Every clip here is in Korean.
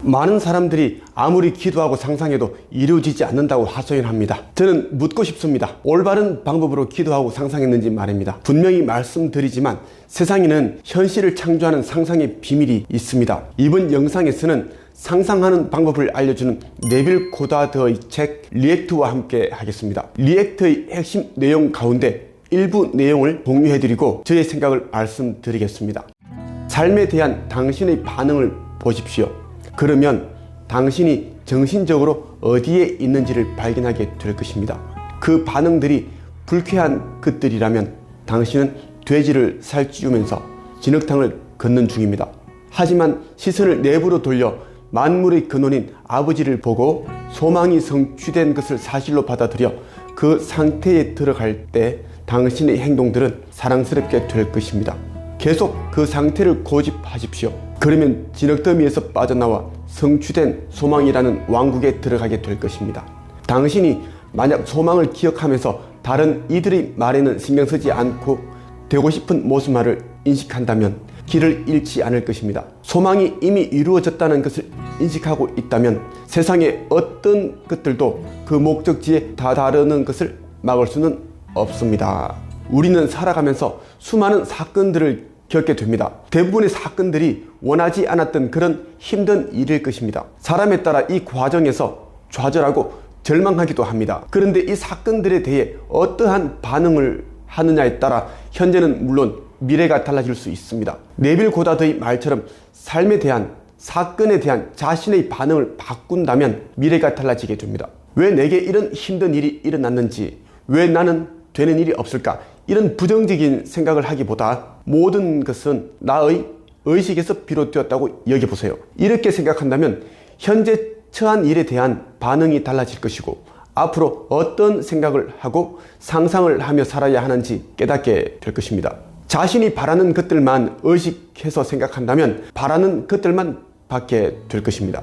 많은 사람들이 아무리 기도하고 상상해도 이루어지지 않는다고 하소연합니다. 저는 묻고 싶습니다. 올바른 방법으로 기도하고 상상했는지 말입니다. 분명히 말씀드리지만 세상에는 현실을 창조하는 상상의 비밀이 있습니다. 이번 영상에서는 상상하는 방법을 알려주는 네빌 고다드의 책 리액트와 함께 하겠습니다. 리액트의 핵심 내용 가운데 일부 내용을 공유해드리고 저의 생각을 말씀드리겠습니다. 삶에 대한 당신의 반응을 보십시오. 그러면 당신이 정신적으로 어디에 있는지를 발견하게 될 것입니다. 그 반응들이 불쾌한 것들이라면 당신은 돼지를 살찌우면서 진흙탕을 걷는 중입니다. 하지만 시선을 내부로 돌려 만물의 근원인 아버지를 보고 소망이 성취된 것을 사실로 받아들여 그 상태에 들어갈 때 당신의 행동들은 사랑스럽게 될 것입니다. 계속 그 상태를 고집하십시오. 그러면 진흙더미에서 빠져나와 성취된 소망이라는 왕국에 들어가게 될 것입니다. 당신이 만약 소망을 기억하면서 다른 이들의 말에는 신경 쓰지 않고 되고 싶은 모습만을 인식한다면 길을 잃지 않을 것입니다. 소망이 이미 이루어졌다는 것을 인식하고 있다면 세상의 어떤 것들도 그 목적지에 다다르는 것을 막을 수는 없습니다. 우리는 살아가면서 수많은 사건들을 겪게 됩니다. 대부분의 사건들이 원하지 않았던 그런 힘든 일일 것입니다. 사람에 따라 이 과정에서 좌절하고 절망하기도 합니다. 그런데 이 사건들에 대해 어떠한 반응을 하느냐에 따라 현재는 물론 미래가 달라질 수 있습니다. 네빌 고다드의 말처럼 삶에 대한 사건에 대한 자신의 반응을 바꾼다면 미래가 달라지게 됩니다. 왜 내게 이런 힘든 일이 일어났는지, 왜 나는 되는 일이 없을까, 이런 부정적인 생각을 하기보다 모든 것은 나의 의식에서 비롯되었다고 여겨보세요. 이렇게 생각한다면 현재 처한 일에 대한 반응이 달라질 것이고 앞으로 어떤 생각을 하고 상상을 하며 살아야 하는지 깨닫게 될 것입니다. 자신이 바라는 것들만 의식해서 생각한다면 바라는 것들만 받게 될 것입니다.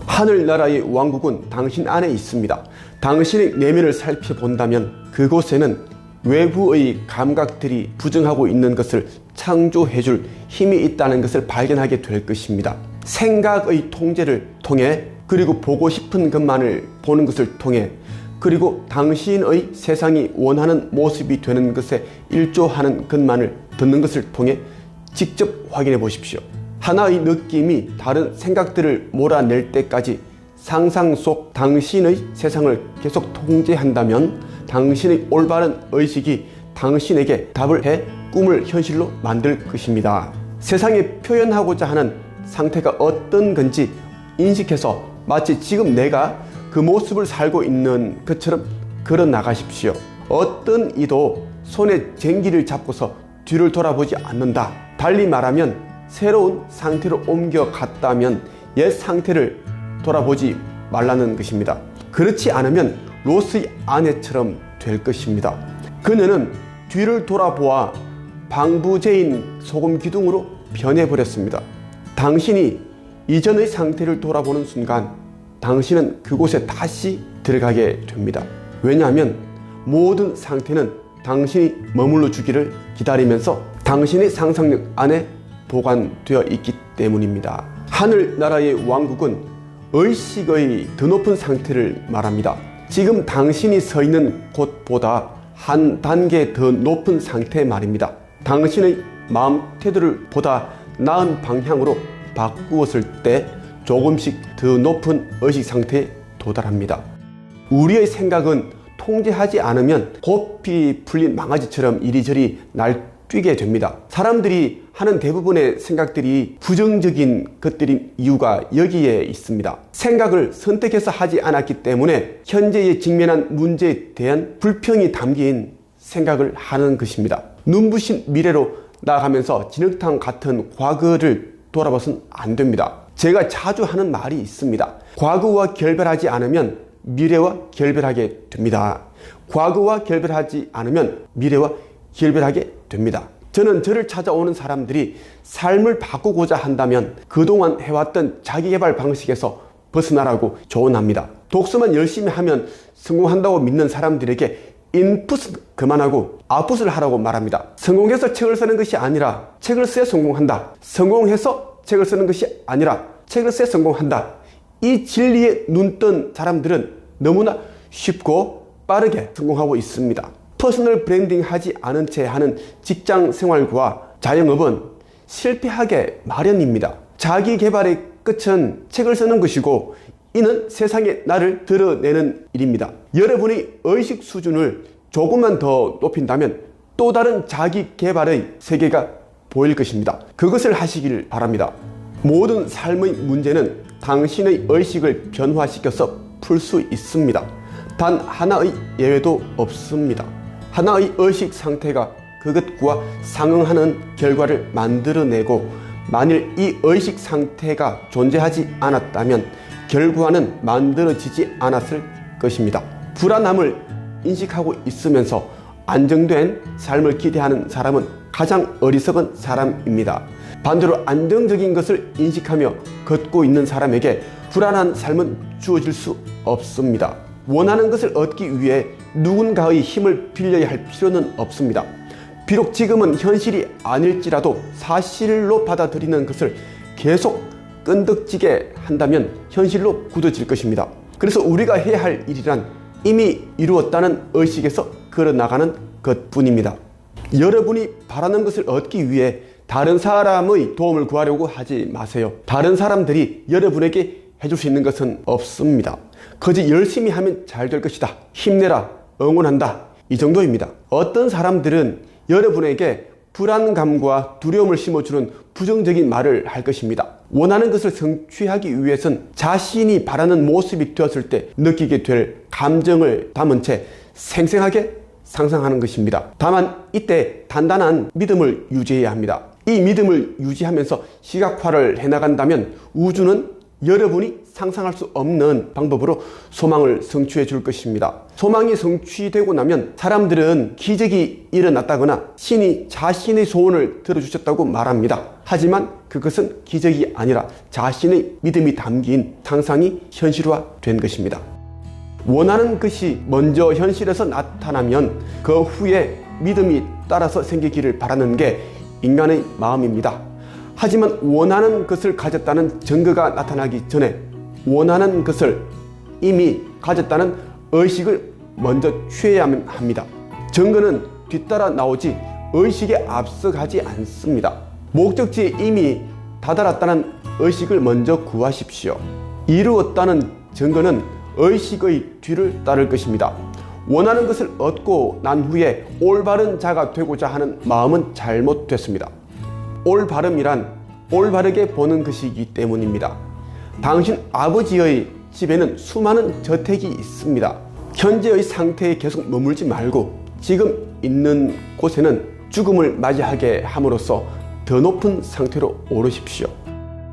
하늘나라의 왕국은 당신 안에 있습니다. 당신의 내면을 살펴본다면 그곳에는 외부의 감각들이 부정하고 있는 것을 창조해줄 힘이 있다는 것을 발견하게 될 것입니다. 생각의 통제를 통해, 그리고 보고 싶은 것만을 보는 것을 통해, 그리고 당신의 세상이 원하는 모습이 되는 것에 일조하는 것만을 듣는 것을 통해 직접 확인해 보십시오. 하나의 느낌이 다른 생각들을 몰아낼 때까지 상상 속 당신의 세상을 계속 통제한다면 당신의 올바른 의식이 당신에게 답을 해 꿈을 현실로 만들 것입니다. 세상에 표현하고자 하는 상태가 어떤 건지 인식해서 마치 지금 내가 그 모습을 살고 있는 것처럼 걸어 나가십시오. 어떤 이도 손에 쟁기를 잡고서 뒤를 돌아보지 않는다. 달리 말하면 새로운 상태로 옮겨갔다면 옛 상태를 돌아보지 말라는 것입니다. 그렇지 않으면 로스의 아내처럼 될 것입니다. 그녀는 뒤를 돌아보아 방부제인 소금 기둥으로 변해버렸습니다. 당신이 이전의 상태를 돌아보는 순간 당신은 그곳에 다시 들어가게 됩니다. 왜냐하면 모든 상태는 당신이 머물러 주기를 기다리면서 당신의 상상력 안에 보관되어 있기 때문입니다. 하늘나라의 왕국은 의식의 더 높은 상태를 말합니다. 지금 당신이 서 있는 곳보다 한 단계 더 높은 상태 말입니다. 당신의 마음 태도를 보다 나은 방향으로 바꾸었을 때 조금씩 더 높은 의식 상태에 도달합니다. 우리의 생각은 통제하지 않으면 고삐 풀린 망아지처럼 이리저리 날뛰게 됩니다. 사람들이 하는 대부분의 생각들이 부정적인 것들인 이유가 여기에 있습니다. 생각을 선택해서 하지 않았기 때문에 현재에 직면한 문제에 대한 불평이 담긴 생각을 하는 것입니다. 눈부신 미래로 나아가면서 진흙탕 같은 과거를 돌아봐서는 안 됩니다. 제가 자주 하는 말이 있습니다. 과거와 결별하지 않으면 미래와 결별하게 됩니다. 과거와 결별하지 않으면 미래와 결별하게 됩니다. 저는 저를 찾아오는 사람들이 삶을 바꾸고자 한다면 그동안 해왔던 자기개발 방식에서 벗어나라고 조언합니다. 독서만 열심히 하면 성공한다고 믿는 사람들에게 인풋을 그만하고 아웃풋을 하라고 말합니다. 성공해서 책을 쓰는 것이 아니라 책을 써야 성공한다. 성공해서 책을 쓰는 것이 아니라 책을 써 성공한다. 이 진리에 눈뜬 사람들은 너무나 쉽고 빠르게 성공하고 있습니다. 퍼스널 브랜딩 하지 않은 채 하는 직장 생활과 자영업은 실패하게 마련입니다. 자기 개발의 끝은 책을 쓰는 것이고 이는 세상에 나를 드러내는 일입니다. 여러분의 의식 수준을 조금만 더 높인다면 또 다른 자기 개발의 세계가 보일 것입니다. 그것을 하시길 바랍니다. 모든 삶의 문제는 당신의 의식을 변화시켜서 풀 수 있습니다. 단 하나의 예외도 없습니다. 하나의 의식 상태가 그것과 상응하는 결과를 만들어내고 만일 이 의식 상태가 존재하지 않았다면 결과는 만들어지지 않았을 것입니다. 불안함을 인식하고 있으면서 안정된 삶을 기대하는 사람은 가장 어리석은 사람입니다. 반대로 안정적인 것을 인식하며 걷고 있는 사람에게 불안한 삶은 주어질 수 없습니다. 원하는 것을 얻기 위해 누군가의 힘을 빌려야 할 필요는 없습니다. 비록 지금은 현실이 아닐지라도 사실로 받아들이는 것을 계속 끈덕지게 한다면 현실로 굳어질 것입니다. 그래서 우리가 해야 할 일이란 이미 이루었다는 의식에서 걸어나가는 것뿐입니다. 여러분이 바라는 것을 얻기 위해 다른 사람의 도움을 구하려고 하지 마세요. 다른 사람들이 여러분에게 해줄 수 있는 것은 없습니다. 거저 열심히 하면 잘 될 것이다. 힘내라. 응원한다. 이 정도입니다. 어떤 사람들은 여러분에게 불안감과 두려움을 심어주는 부정적인 말을 할 것입니다. 원하는 것을 성취하기 위해선 자신이 바라는 모습이 되었을 때 느끼게 될 감정을 담은 채 생생하게 상상하는 것입니다. 다만 이때 단단한 믿음을 유지해야 합니다. 이 믿음을 유지하면서 시각화를 해나간다면 우주는 여러분이 상상할 수 없는 방법으로 소망을 성취해 줄 것입니다. 소망이 성취되고 나면 사람들은 기적이 일어났다거나 신이 자신의 소원을 들어주셨다고 말합니다. 하지만 그것은 기적이 아니라 자신의 믿음이 담긴 상상이 현실화된 것입니다. 원하는 것이 먼저 현실에서 나타나면 그 후에 믿음이 따라서 생기기를 바라는 게 인간의 마음입니다. 하지만 원하는 것을 가졌다는 증거가 나타나기 전에 원하는 것을 이미 가졌다는 의식을 먼저 취해야만 합니다. 증거는 뒤따라 나오지 의식에 앞서가지 않습니다. 목적지에 이미 다다랐다는 의식을 먼저 구하십시오. 이루었다는 증거는 의식의 뒤를 따를 것입니다. 원하는 것을 얻고 난 후에 올바른 자가 되고자 하는 마음은 잘못됐습니다. 올바름이란 올바르게 보는 것이기 때문입니다. 당신 아버지의 집에는 수많은 저택이 있습니다. 현재의 상태에 계속 머물지 말고 지금 있는 곳에는 죽음을 맞이하게 함으로써 더 높은 상태로 오르십시오.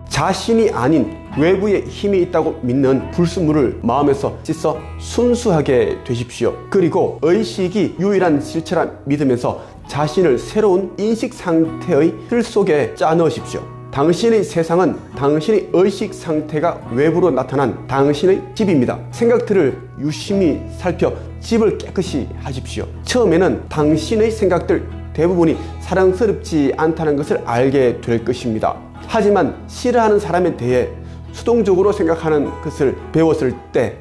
자신이 아닌 외부에 힘이 있다고 믿는 불순물을 마음에서 씻어 순수하게 되십시오. 그리고 의식이 유일한 실체라 믿으면서 자신을 새로운 인식 상태의 틀 속에 짜 넣으십시오. 당신의 세상은 당신의 의식 상태가 외부로 나타난 당신의 집입니다. 생각들을 유심히 살펴 집을 깨끗이 하십시오. 처음에는 당신의 생각들 대부분이 사랑스럽지 않다는 것을 알게 될 것입니다. 하지만 싫어하는 사람에 대해 수동적으로 생각하는 것을 배웠을 때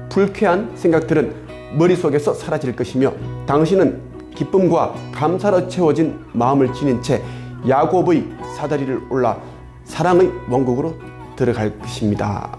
불쾌한 생각들은 머릿속에서 사라질 것이며 당신은 기쁨과 감사로 채워진 마음을 지닌 채 야곱의 사다리를 올라 사랑의 왕국으로 들어갈 것입니다.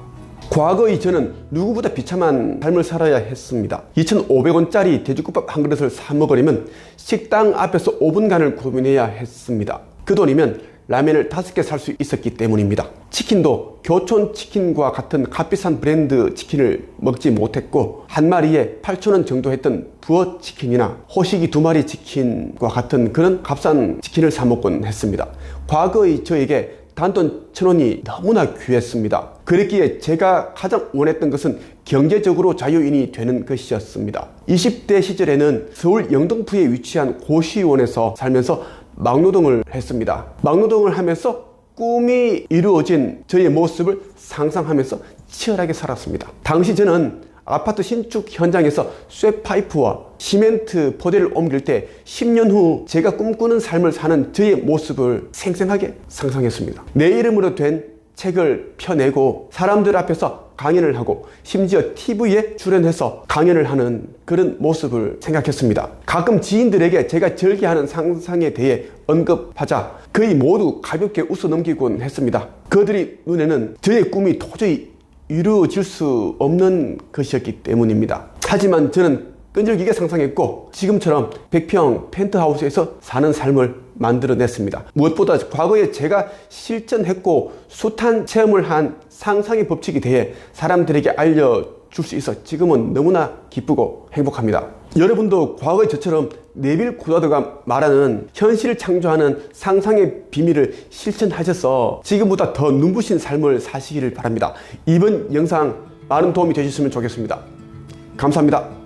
과거의 저는 누구보다 비참한 삶을 살아야 했습니다. 2,500원짜리 돼지국밥 한 그릇을 사 먹으려면 식당 앞에서 5분간을 고민해야 했습니다. 그 돈이면 라면을 5개 살 수 있었기 때문입니다. 치킨도 교촌 치킨과 같은 값비싼 브랜드 치킨을 먹지 못했고 한 마리에 8,000원 정도 했던 부어 치킨이나 호식이 2마리 치킨과 같은 그런 값싼 치킨을 사 먹곤 했습니다. 과거의 저에게 단돈 1,000원이 너무나 귀했습니다. 그랬기에 제가 가장 원했던 것은 경제적으로 자유인이 되는 것이었습니다. 20대 시절에는 서울 영등포에 위치한 고시원에서 살면서 막노동을 했습니다. 막노동을 하면서 꿈이 이루어진 저의 모습을 상상하면서 치열하게 살았습니다. 당시 저는 아파트 신축 현장에서 쇠파이프와 시멘트 포대를 옮길 때 10년 후 제가 꿈꾸는 삶을 사는 저의 모습을 생생하게 상상했습니다. 내 이름으로 된 책을 펴내고 사람들 앞에서 강연을 하고 심지어 TV에 출연해서 강연을 하는 그런 모습을 생각했습니다. 가끔 지인들에게 제가 절개하는 상상에 대해 언급하자 거의 모두 가볍게 웃어 넘기곤 했습니다. 그들의 눈에는 저의 꿈이 도저히 이루어질 수 없는 것이었기 때문입니다. 하지만 저는 끈질기게 상상했고 지금처럼 100평 펜트하우스에서 사는 삶을 만들어냈습니다. 무엇보다 과거에 제가 실전했고 숱한 체험을 한 상상의 법칙에 대해 사람들에게 알려줄 수 있어 지금은 너무나 기쁘고 행복합니다. 여러분도 과거의 저처럼 네빌 고다드가 말하는 현실을 창조하는 상상의 비밀을 실천하셔서 지금보다 더 눈부신 삶을 사시기를 바랍니다. 이번 영상 많은 도움이 되셨으면 좋겠습니다. 감사합니다.